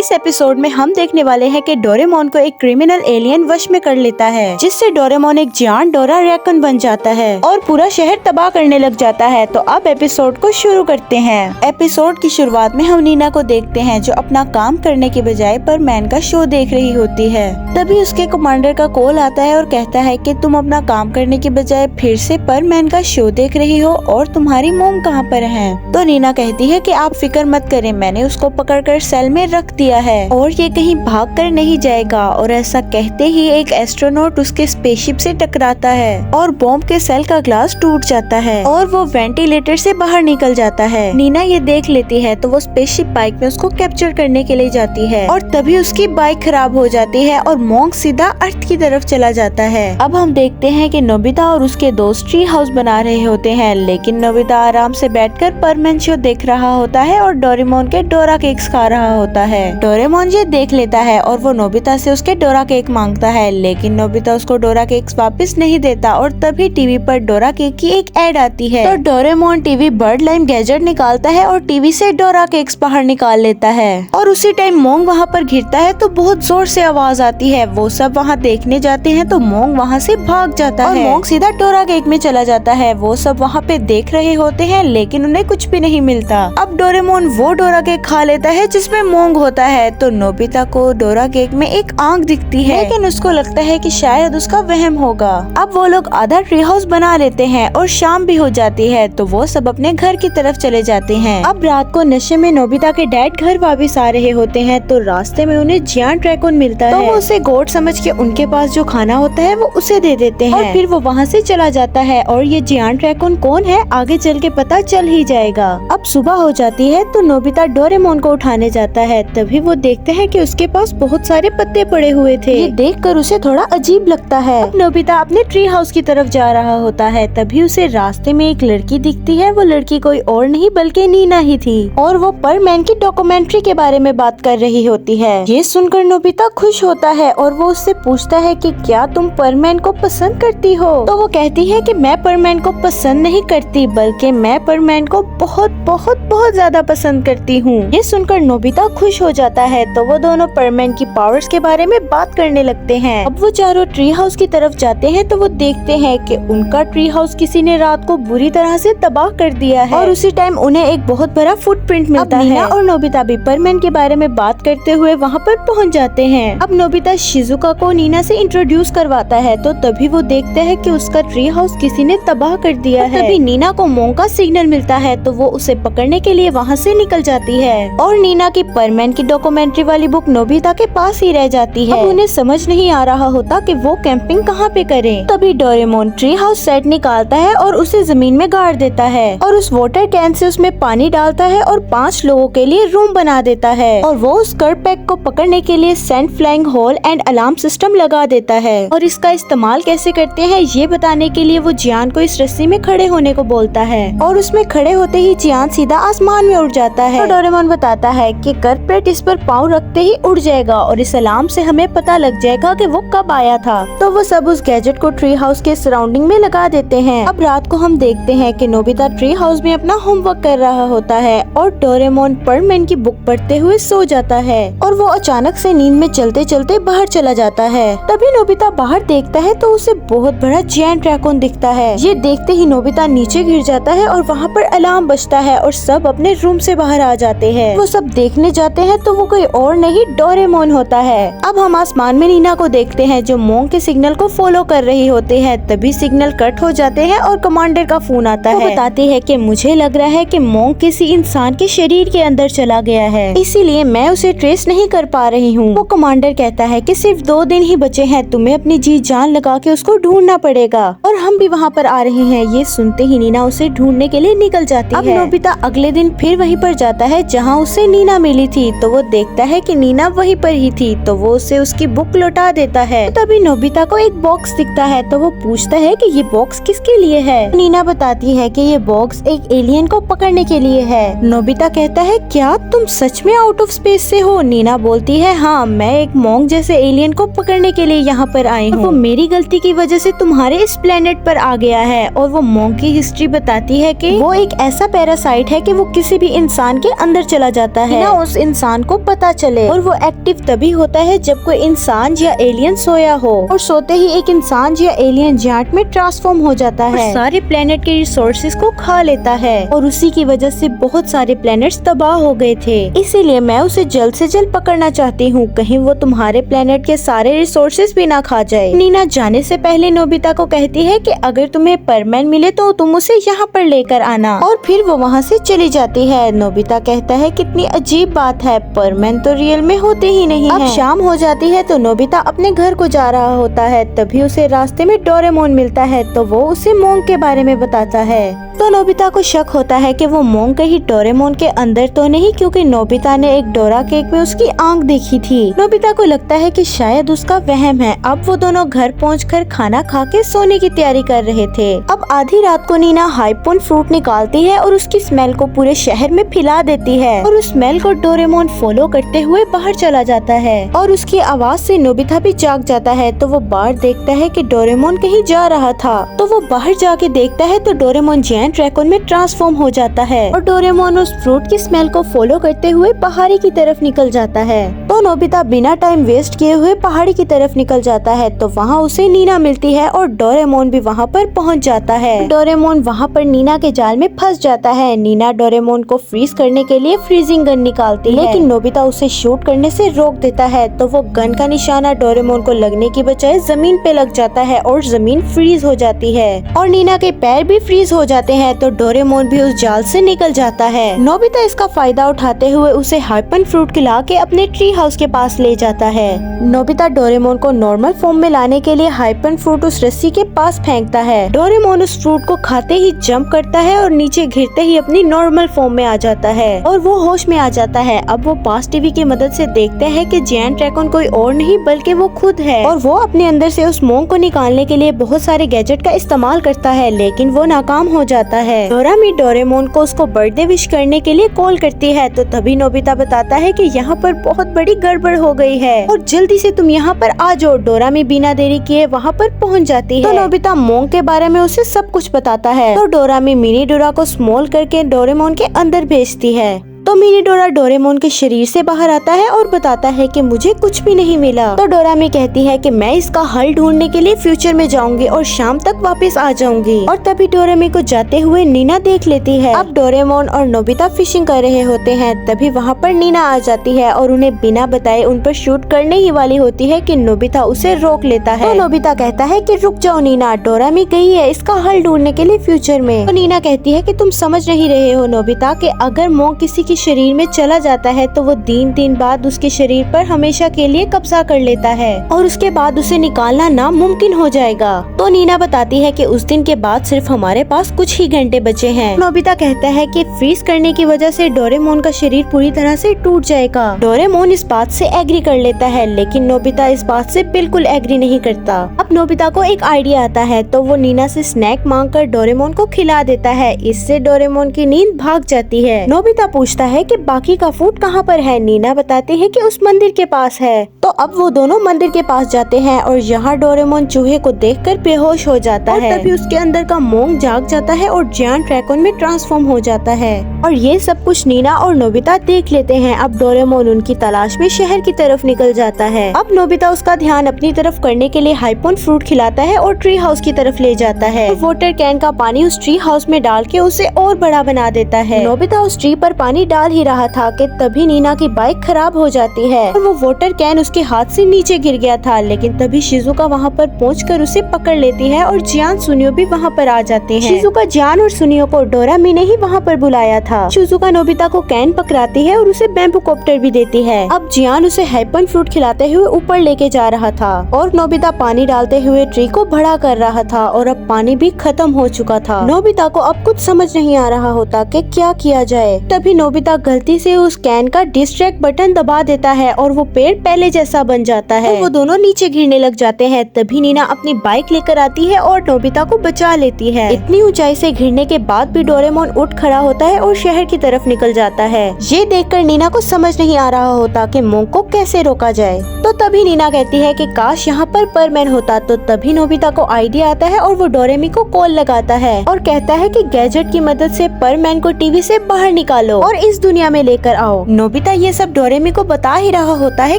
इस एपिसोड में हम देखने वाले हैं कि डोरेमोन को एक क्रिमिनल एलियन वश में कर लेता है, जिससे डोरेमोन एक जियान डोरा रैकन बन जाता है और पूरा शहर तबाह करने लग जाता है। तो अब एपिसोड को शुरू करते हैं। एपिसोड की शुरुआत में हम नीना को देखते हैं, जो अपना काम करने के बजाय परमैन का शो देख रही होती है। तभी उसके कमांडर का कॉल आता है और कहता है कि तुम अपना काम करने के बजाय फिर से परमैन का शो देख रही हो और तुम्हारी मोम कहाँ पर है। तो नीना कहती है कि आप फिक्र मत करें, मैंने उसको पकड़कर सेल में रख दिया है और ये कहीं भाग कर नहीं जाएगा। और ऐसा कहते ही एक एस्ट्रोनॉट उसके स्पेसशिप से टकराता है और बॉम्ब के सेल का ग्लास टूट जाता है और वो वेंटिलेटर से बाहर निकल जाता है। नीना ये देख लेती है तो वो स्पेसशिप बाइक में उसको कैप्चर करने के लिए जाती है और तभी उसकी बाइक खराब हो जाती है और मोंग सीधा अर्थ की तरफ चला जाता है। अब हम देखते हैं कि नोबिता और उसके दोस्त ट्री हाउस बना रहे होते हैं, लेकिन नोबिता आराम से बैठकर परमैन शो देख रहा होता है और डोरेमोन के डोरा केक्स खा रहा होता है। डोरेमोन ये देख लेता है और वो नोबिता से उसके डोरा केक मांगता है, लेकिन नोबिता उसको डोरा केक्स वापस नहीं देता और तभी टीवी पर डोरा केक की एक एड आती है। तो Doraemon TV bird line gadget निकालता है और टीवी से डोरा केक्स बाहर निकाल लेता है और उसी टाइम मोंग वहाँ पर गिरता है तो बहुत जोर से आवाज आती है। वो सब वहाँ देखने जाते हैं तो मोंग वहाँ से भाग जाता है और मोंग सीधा डोरा केक में चला जाता है। वो सब वहाँ पे देख रहे होते हैं लेकिन उन्हें कुछ भी नहीं मिलता। अब डोरेमोन वो डोरा केक खा लेता है जिसमें मोंग होता है। तो नोबिता को डोरा केक में एक आंख दिखती है, लेकिन उसको लगता है कि शायद उसका वहम होगा। अब वो लोग आधा ट्री हाउस बना लेते हैं और शाम भी हो जाती है तो वो सब अपने घर की तरफ चले जाते हैं। अब रात को नशे में नोबिता के डैड घर वापस आ रहे होते हैं तो रास्ते में उन्हें जियांट रैकून मिलता है। तो वो उसे गोट समझ के उनके पास जो खाना होता है वो उसे दे देते हैं और फिर वो वहाँ से चला जाता है। और ये जियांट रैकून कौन है आगे चल के पता चल ही जाएगा। अब सुबह हो जाती है तो नोबिता डोरेमोन को उठाने जाता है, तभी वो देखते हैं कि उसके पास बहुत सारे पत्ते पड़े हुए थे। ये देखकर उसे थोड़ा अजीब लगता है। अब नोबिता अपने ट्री हाउस की तरफ जा रहा होता है, तभी उसे रास्ते में एक लड़की दिखती है। वो लड़की कोई और नहीं बल्कि नीना ही थी और वो परमैन की डॉक्यूमेंट्री के बारे में बात कर रही होती है। ये सुनकर नोबिता खुश होता है और वो उससे पूछता है कि क्या तुम परमैन को पसंद करती हो। तो वो कहती है कि मैं परमैन को पसंद नहीं करती, बल्कि मैं परमैन को बहुत बहुत बहुत ज्यादा पसंद करती हूँ। ये सुनकर नोबिता खुश हो जाता है तो वो दोनों परमैन की पावर्स के बारे में बात करने लगते हैं। अब वो चारों ट्री हाउस की तरफ जाते हैं तो वो देखते हैं कि उनका ट्री हाउस किसी ने रात को बुरी तरह से तबाह कर दिया है और उसी टाइम उन्हें एक बहुत बड़ा फुटप्रिंट मिलता है। नीना और नोबिता भी परमैन के बारे में बात करते हुए वहाँ पर पहुँच जाते हैं। अब नोबिता शिजुका को नीना से इंट्रोड्यूस करवाता है तो तभी वो देखते हैं कि उसका ट्री हाउस किसी ने तबाह कर दिया है। तभी नीना को मोंग का सिग्नल मिलता है तो वो उसे पकड़ने के लिए वहाँ से निकल जाती है और नीना की परमैन की डॉक्यूमेंट्री वाली बुक नोबिता के पास ही रह जाती है। अब उन्हें समझ नहीं आ रहा होता कि वो कैंपिंग कहाँ पे करें। तभी डोरेमोन ट्री हाउस सेट निकालता है और उसे जमीन में गाड़ देता है और उस वाटर कैन से उसमें पानी डालता है और 5 लोगों के लिए रूम बना देता है और वो उस कर्पैक को पकड़ने के लिए sent flying hole and alarm system लगा देता है और इसका इस्तेमाल कैसे करते हैं ये बताने के लिए वो जियान को इस रस्सी में खड़े होने को बोलता है और उसमें खड़े होते ही जियान सीधा आसमान में उड़ जाता है। तो डोरेमोन बताता है कि कर्पेट इस पर पाँव रखते ही उड़ जाएगा और इस अलार्म से हमें पता लग जाएगा कि वो कब आया था। तो वो सब उस गैजेट को ट्री हाउस के सराउंडिंग में लगा देते हैं। अब रात को हम देखते हैं कि नोबिता ट्री हाउस में अपना होमवर्क कर रहा होता है और डोरेमोन परमैन की बुक पढ़ते हुए सो जाता है और वो अचानक से नींद में चलते चलते बाहर चला जाता है। तभी नोबिता बाहर देखता है तो उसे बहुत बड़ा जायंट रैकून दिखता है। ये देखते ही नोबिता नीचे गिर जाता है और वहाँ पर अलार्म बजता है और सब अपने रूम से बाहर आ जाते हैं। वो सब देखने जाते हैं तो वो कोई और नहीं डोरेमोन होता है। अब हम आसमान में नीना को देखते हैं जो मोंग के सिग्नल को फॉलो कर रही होते हैं। तभी सिग्नल कट हो जाते हैं और कमांडर का फोन आता है। वो बताती है कि मुझे लग रहा है कि मोंग किसी इंसान के शरीर के अंदर चला गया है, इसीलिए मैं उसे ट्रेस नहीं कर पा रही हूँ। वो कमांडर कहता है कि सिर्फ 2 दिन ही बचे हैं, तुम्हें अपनी जी जान लगा के उसको ढूंढना पड़ेगा और हम भी वहाँ पर आ रहे हैं। ये सुनते ही नीना उसे ढूंढने के लिए निकल जाती है। अब नोबिता अगले दिन फिर वहीं पर जाता है जहाँ उसे नीना मिली थी तो वो देखता है कि नीना वहीं पर ही थी तो वो उसे उसकी बुक लौटा देता है। तो तभी नोबिता को एक बॉक्स दिखता है तो वो पूछता है कि ये बॉक्स किसके लिए है। नीना बताती है कि ये बॉक्स एक एलियन को पकड़ने के लिए है। नोबिता कहता है क्या तुम सच में आउट ऑफ स्पेस से हो। नीना बोलती है हाँ, मैं एक मोंग जैसे एलियन को पकड़ने के लिए यहाँ पर आई हूँ। वो मेरी गलती की वजह से तुम्हारे इस प्लेनेट पर आ गया है और वो मोंग की हिस्ट्री बताती है कि वो एक ऐसा पैरासाइट है कि वो किसी भी इंसान के अंदर चला जाता है। ना उस इंसान को पता चले। और वो एक्टिव तभी होता है जब कोई इंसान या एलियन सोया हो, और सोते ही एक इंसान या एलियन जाट में ट्रांसफॉर्म हो जाता है, सारे प्लेनेट के रिसोर्सेज को खा लेता है, और उसी की वजह से बहुत सारे प्लेनेट्स तबाह हो गए थे। इसीलिए मैं उसे जल्द से जल्द पकड़ना चाहती हूँ, कहीं वो तुम्हारे प्लेनेट के सारे रिसोर्सेज भी ना खा जाए। नीना जाने से पहले नोबिता को कहती है कि अगर तुम्हें परमैन मिले तो तुम उसे यहाँ पर लेकर आना, और फिर वो वहाँ से चली जाती है। नोबिता कहता है कितनी अजीब बात है, परमैन तो रियल में होते ही नहीं है। अब शाम हो जाती है तो नोबिता अपने घर को जा रहा होता है, तभी उसे रास्ते में डोरेमोन मिलता है, तो वो उसे मोंग के बारे में बताता है। तो नोबिता को शक होता है कि वो मोंग कहीं डोरेमोन के अंदर तो नहीं, क्योंकि नोबिता ने एक डोरा केक में उसकी आंख देखी थी। नोबिता को लगता है कि शायद उसका वहम है। अब वो दोनों घर पहुंचकर खाना खा के सोने की तैयारी कर रहे थे। अब आधी रात को नीना हाइपोन फ्रूट निकालती है और उसकी स्मेल को पूरे शहर में फैला देती है, और उस स्मेल को डोरेमोन फॉलो करते हुए बाहर चला जाता है, और उसकी आवाज से नोबिता भी जाग जाता है। तो वो बाहर देखता है कि डोरेमोन कहीं जा रहा था, तो वो बाहर जाके देखता है तो डोरेमोन जैंट रैकून में ट्रांसफॉर्म हो जाता है, और डोरेमोन उस फ्रूट की स्मेल को फॉलो करते हुए पहाड़ी की तरफ निकल जाता है। तो नोबिता बिना टाइम वेस्ट किए हुए पहाड़ी की तरफ निकल जाता है, तो वहाँ उसे नीना मिलती है और डोरेमोन भी वहाँ पर पहुँच जाता है। डोरेमोन वहाँ पर नीना के जाल में फंस जाता है। नीना डोरेमोन को फ्रीज करने के लिए फ्रीजिंग गन निकालती है, लेकिन नोबिता उसे शूट करने से रोक देता है, तो वो गन का निशाना डोरेमोन को लगने की बजाय जमीन पे लग जाता है और जमीन फ्रीज हो जाती है, और नीना के पैर भी फ्रीज हो जाते हैं, तो डोरेमोन भी उस जाल से निकल जाता है। नोबिता इसका फायदा उठाते हुए उसे हाइपन फ्रूट खिला के अपने ट्री हाउस के पास ले जाता है। नोबिता डोरेमोन को नॉर्मल फॉर्म में लाने के लिए हाइपन फ्रूट उस रस्सी के पास फेंकता है। डोरेमोन उस फ्रूट को खाते ही जंप करता है और नीचे गिरते ही अपनी नॉर्मल फॉर्म में आ जाता है, और वो होश में आ जाता है। अब वो पास टीवी की मदद से देखते हैं कि जायंट रैकून कोई और नहीं बल्कि वो खुद है, और वो अपने अंदर से उस मोंग को निकालने के लिए बहुत सारे गैजेट का इस्तेमाल करता है, लेकिन वो नाकाम हो जाता है। डोरामी डोरेमोन को उसको बर्थडे विश करने के लिए कॉल करती है, तो तभी नोबिता बताता है कि यहाँ पर बहुत बड़ी गड़बड़ हो गई है और जल्दी से तुम यहाँ पर आ जाओ। डोरामी बिना देरी किए वहाँ पर पहुँच जाती है। तो नोबिता मोंग के बारे में उसे सब कुछ बताता है, तो डोरामी मिनी डोरा को स्मॉल करके डोरेमोन के अंदर भेजती है। तो मिनी डोरा डोरेमोन के शरीर से बाहर आता है और बताता है कि मुझे कुछ भी नहीं मिला। तो डोरामी कहती है कि मैं इसका हल ढूंढने के लिए फ्यूचर में जाऊंगी और शाम तक वापस आ जाऊंगी, और तभी डोरेमी को जाते हुए नीना देख लेती है। अब डोरेमोन और नोबिता फिशिंग कर रहे होते हैं, तभी वहाँ पर नीना आ जाती है और उन्हें बिना बताए उन पर शूट करने ही वाली होती है कि नोबिता उसे रोक लेता है। तो नोबिता कहता है कि रुक जाओ नीना, डोरामी गई है इसका हल ढूंढने के लिए फ्यूचर में। तो नीना कहती है कि तुम समझ नहीं रहे हो नोबिता, कि अगर मोंग किसी शरीर में चला जाता है तो वो दिन बाद उसके शरीर पर हमेशा के लिए कब्जा कर लेता है, और उसके बाद उसे निकालना नामुमकिन हो जाएगा। तो नीना बताती है कि उस दिन के बाद सिर्फ हमारे पास कुछ ही घंटे बचे हैं। नोबिता कहता है कि फ्रीज करने की वजह से डोरेमोन का शरीर पूरी तरह से टूट जाएगा। डोरेमोन इस बात से एग्री कर लेता है, लेकिन नोबिता इस बात से बिल्कुल एग्री नहीं करता। अब नोबिता को एक आइडिया आता है, तो वो नीना से स्नैक मांगकर डोरेमोन को खिला देता है। इससे डोरेमोन की नींद भाग जाती है। नोबिता पूछता है कि बाकी का फूड कहाँ पर है। नीना बताती है कि उस मंदिर के पास है। तो अब वो दोनों मंदिर के पास जाते हैं और यहाँ डोरेमोन चूहे को देखकर बेहोश हो जाता है, तभी उसके अंदर का मोंग जाग जाता है और जायंट रैकून में ट्रांसफॉर्म हो जाता है, और ये सब कुछ नीना और नोबिता देख लेते हैं। अब डोरेमोन उनकी तलाश में शहर की तरफ निकल जाता है। अब नोबिता उसका ध्यान अपनी तरफ करने के लिए हाइपोन फ्रूट खिलाता है और ट्री हाउस की तरफ ले जाता है। वाटर कैन का पानी उस ट्री हाउस में डाल के उसे और बड़ा बना देता है। नोबिता उस ट्री पर पानी डाल ही रहा था कि तभी नीना की बाइक खराब हो जाती है और वो वाटर कैन उसके हाथ से नीचे गिर गया था, लेकिन तभी शिजुका वहाँ पर पहुंचकर उसे पकड़ लेती है और जियान सुनियो भी वहाँ पर आ जाते हैं। शिजुका जियान और सुनियो को डोरामी ने ही वहाँ पर बुलाया था। शिजुका नोबिता को कैन पकड़ाती है और उसे बैम्बू कॉप्टर भी देती है। अब जियान उसे हाइपन फ्रूट खिलाते हुए ऊपर लेके जा रहा था और नोबिता पानी डालते हुए ट्री को बड़ा कर रहा था, और अब पानी भी खत्म हो चुका था। नोबिता को अब कुछ समझ नहीं आ रहा होता कि क्या किया जाए। तभी नोबिता गलती से उस कैन का डिस्ट्रैक्ट बटन दबा देता है और वो पेड़ पहले जैसा बन जाता है। तो वो दोनों नीचे गिरने लग जाते हैं। तभी नीना अपनी बाइक लेकर आती है और नोबिता को बचा लेती है। इतनी ऊंचाई से गिरने के बाद भी डोरेमोन उठ खड़ा होता है और शहर की तरफ निकल जाता है। ये देखकर नीना को समझ नहीं आ रहा होता कि मोंग को कैसे रोका जाए। तो तो तभी नीना कहती है कि काश यहाँ पर परमैन होता। तो तभी नोबिता को आइडिया आता है और वो डोरेमी को कॉल लगाता है और कहता है कि गैजेट की मदद से परमैन को टीवी से बाहर निकालो और इस दुनिया में लेकर आओ। नोबिता ये सब डोरेमी को बता ही रहा होता है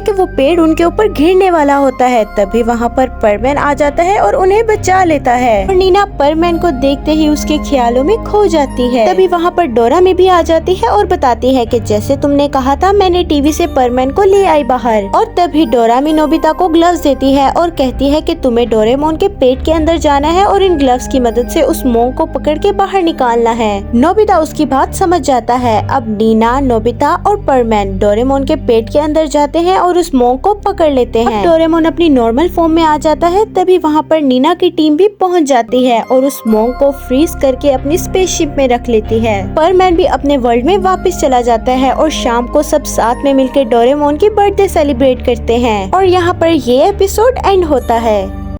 कि वो पेड़ उनके ऊपर गिरने वाला होता है। तभी वहाँ पर परमैन आ जाता है और उन्हें बचा लेता है और नीना परमैन को देखते ही उसके ख्यालों में खो जाती है। तभी वहाँ पर डोरामी भी आ जाती है और बताती है कि जैसे तुमने कहा था मैंने टीवी से परमैन को ले आई बाहर। और तभी डोरामी नोबिता को ग्लव्स देती है और कहती है कि तुम्हें डोरेमोन के पेट के अंदर जाना है और इन ग्लव्स की मदद से उस मोंग को पकड़ के बाहर निकालना है। नोबिता उसकी बात समझ जाता है। अब नीना, नोबिता और परमैन डोरेमोन के पेट के अंदर जाते हैं और उस मोंग को पकड़ लेते हैं। डोरेमोन अपनी नॉर्मल फॉर्म में आ जाता है। तभी वहाँ पर नीना की टीम भी पहुँच जाती है और उस मोंग को फ्रीज करके अपनी स्पेसशिप में रख लेती है। परमैन भी अपने वर्ल्ड में वापस चला जाता है और शाम को सब साथ में मिलकर डोरेमोन की बर्थडे सेलिब्रेट करते हैं और यहाँ पर ये एपिसोड एंड होता है।